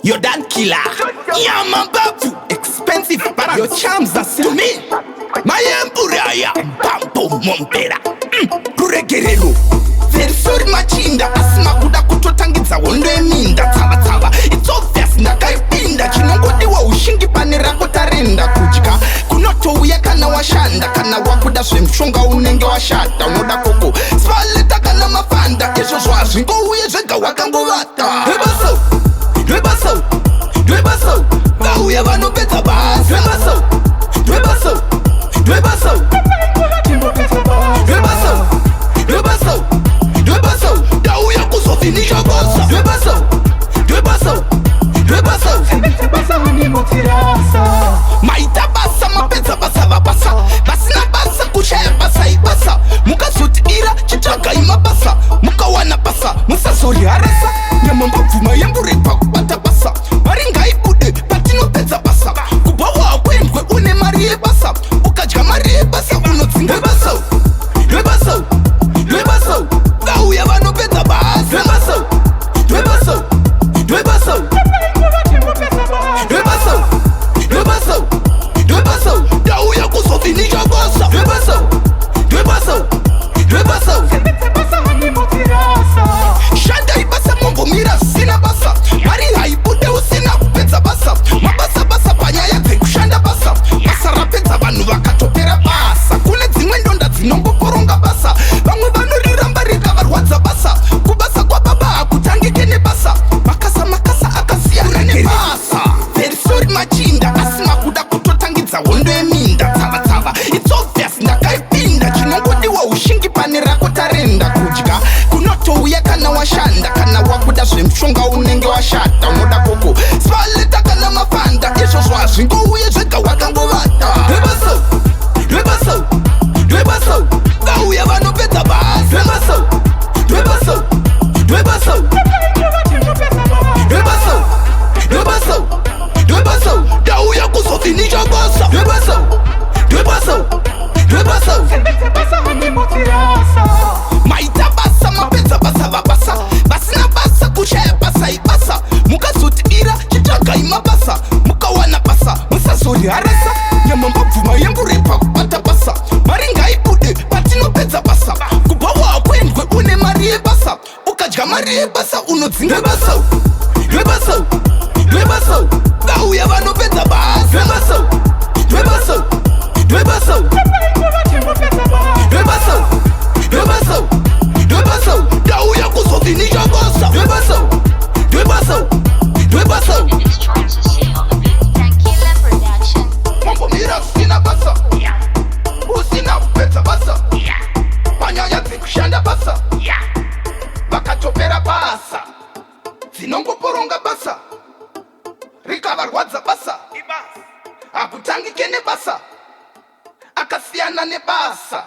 Your dad killer. Yeah, man, babu. Expensive para your charms are to me. My emburaya. Bambo montera. Kuregerelo. Versori machinda. Asma kuda kutotangitsa wondo eminda. Tava. It's obvious ndakaipinda. Chinongodi wa ushingi panera kotarenda kujika. Kunoto uya kana washanda. Kana wakuda swemshonga unenge washata. Unoda koko. Spaleta kana mafanda. Eso zwazi ngo uye zwega wakango vata. Dwebaso, Gauya vano peta bas. Dwebaso, Gauya kusofinisha bossa. Dwebaso, Maita basa, mapeta basa vabasa. Basina basa, kushaya basa ibasa. Muka suti ira, chichaga imabasa. Muka wana basa, musa sori harasa. Nyamamba vuma yambure pakupata basa. Maringa ibude, patino peza basa. Kubawa akwendwe une marie basa. Ukaja marie basa, unotsinga baso. Dwebaso, Gauya vano peza basa. Dwebaso, Gauya kusofinisha bossa. Dwebaso, Shanda ibasa mongo mira sina basa. Mari haibude usina kupeza basa. Mabasa panya yate kushanda basa. Basa rapeza vanu vakatopera basa. Kune dzimwe ndonda dzinombo koronga basa. Vamwe vanoriramba rikavarwadza basa. Kubasa kwa baba hakutangike nebasa. Makasa akasiyana nebasa. Versori machinda asima kuda kutotangidza hondo eminda. Tava. It's obvious ndakaipinda. Chinongodiwa ushingi panera kotarenda kudya. Kunotouya kana washanda. Kana wakuda zvemshonga unenge washata. Unoda koko spaleta kana mafanda. Izvo zvazi ngouye zvega wakangovata. Dwebaso, Gauya vanopedza basa. Dwebaso, Gauya kusofinisha bossa. Dwebaso, Maita basa, mapedza basa vabasa. Basina basa, kushaya basa ibasa. Muka suti ira, chichaga imabasa. Muka wana basa, musazori harasa. Nyamamba vuma yembure pakupata basa. Maringa ibude, patino pedza basa. Kubawa akwendwe une marie basa. Ukadya marie basa, unotsinga baso. Dwebaso, Gauya vanopedza basa. Dwebaso, Gauya kusofinisha bossa. Dwebaso, Tequila production. Mongo mira sina basa. Usina kupedza basa. Panya yate kushanda basa. Vakatopera basa. Dzinongoporonga basa. Rikavarwadza basa. Hakutangike nebasa. Akasiyana nebasa.